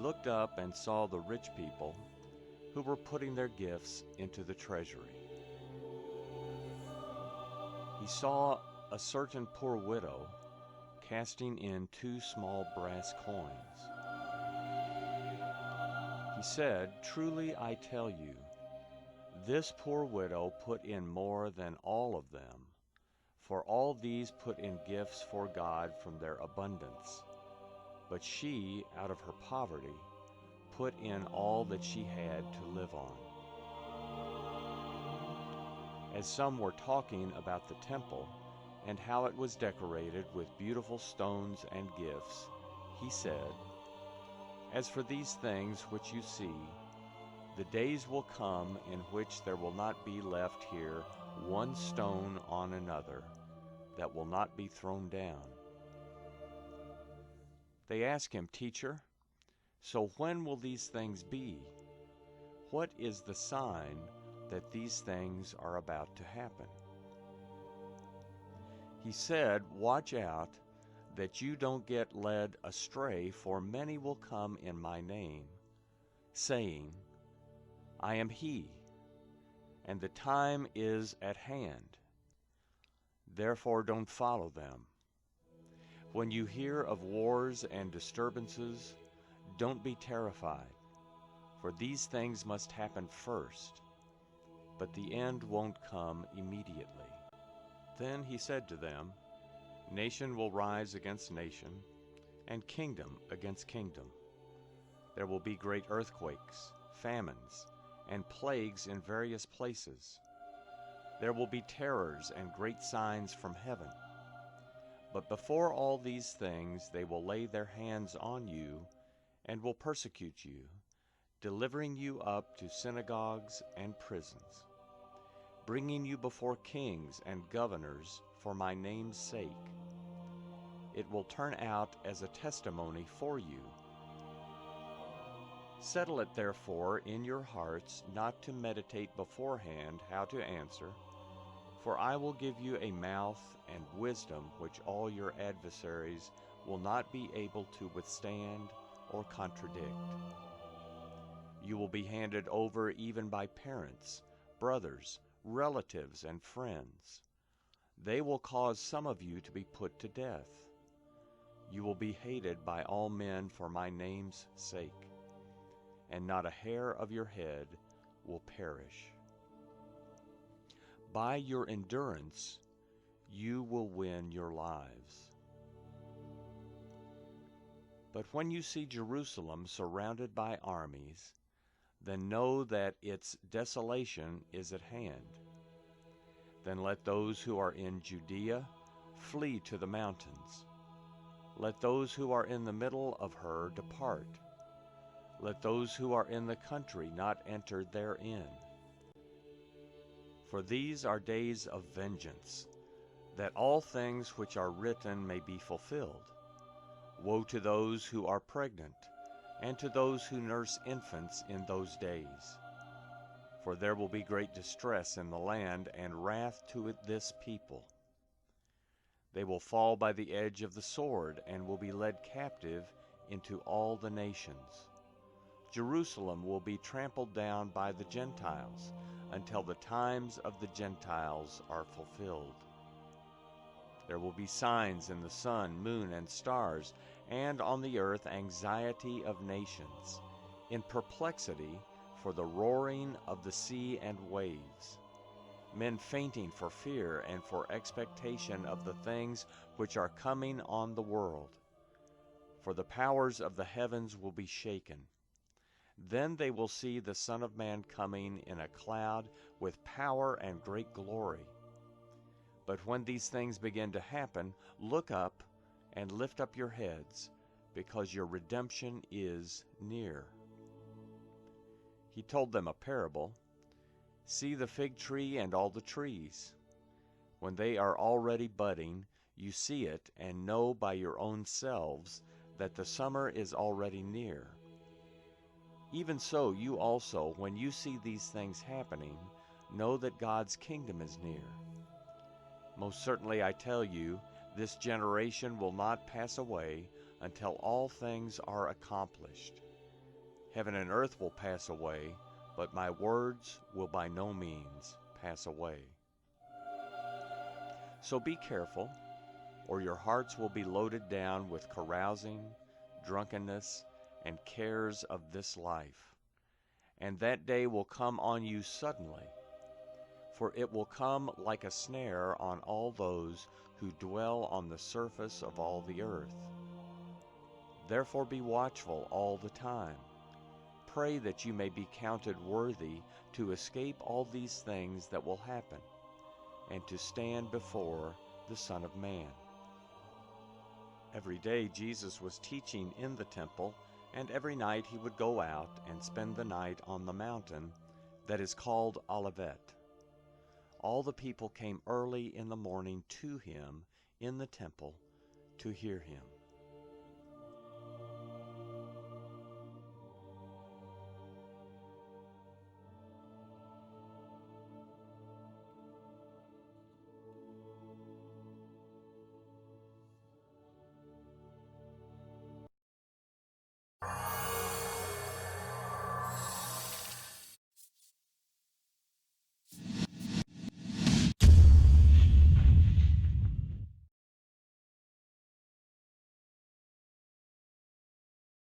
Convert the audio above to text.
looked up and saw the rich people who were putting their gifts into the treasury. He saw a certain poor widow casting in 2 small brass coins. He said, "Truly I tell you, this poor widow put in more than all of them, for all these put in gifts for God from their abundance. But she, out of her poverty, put in all that she had to live on." As some were talking about the temple and how it was decorated with beautiful stones and gifts, he said, "As for these things which you see, the days will come in which there will not be left here one stone on another that will not be thrown down." They asked him, "Teacher, so when will these things be? What is the sign that these things are about to happen?" He said, "Watch out that you don't get led astray, for many will come in my name, saying, 'I am he,' and the time is at hand. Therefore don't follow them. When you hear of wars and disturbances, don't be terrified, for these things must happen first, but the end won't come immediately." Then he said to them, "Nation will rise against nation, and kingdom against kingdom. There will be great earthquakes, famines, and plagues in various places. There will be terrors and great signs from heaven. But before all these things they will lay their hands on you and will persecute you, delivering you up to synagogues and prisons, bringing you before kings and governors for my name's sake. It will turn out as a testimony for you. Settle it therefore in your hearts not to meditate beforehand how to answer, for I will give you a mouth and wisdom which all your adversaries will not be able to withstand or contradict. You will be handed over even by parents, brothers, relatives, and friends. They will cause some of you to be put to death. You will be hated by all men for my name's sake, and not a hair of your head will perish. By your endurance, you will win your lives. But when you see Jerusalem surrounded by armies, then know that its desolation is at hand. Then let those who are in Judea flee to the mountains. Let those who are in the middle of her depart. Let those who are in the country not enter therein. For these are days of vengeance, that all things which are written may be fulfilled. Woe to those who are pregnant, and to those who nurse infants in those days. For there will be great distress in the land, and wrath to this people. They will fall by the edge of the sword, and will be led captive into all the nations. Jerusalem will be trampled down by the Gentiles, until the times of the Gentiles are fulfilled. There will be signs in the sun, moon, and stars, and on the earth anxiety of nations, in perplexity for the roaring of the sea and waves, men fainting for fear and for expectation of the things which are coming on the world. For the powers of the heavens will be shaken. Then they will see the Son of Man coming in a cloud with power and great glory. But when these things begin to happen, look up and lift up your heads, because your redemption is near." He told them a parable. "See the fig tree and all the trees. When they are already budding, you see it and know by your own selves that the summer is already near. Even so, you also, when you see these things happening, know that God's kingdom is near. Most certainly I tell you, this generation will not pass away until all things are accomplished. Heaven and earth will pass away, but my words will by no means pass away. So be careful, or your hearts will be loaded down with carousing, drunkenness, and cares of this life. And that day will come on you suddenly, for it will come like a snare on all those who dwell on the surface of all the earth. Therefore be watchful all the time. Pray that you may be counted worthy to escape all these things that will happen, and to stand before the Son of Man. Every day Jesus was teaching in the temple, and every night he would go out and spend the night on the mountain that is called Olivet. All the people came early in the morning to him in the temple to hear him.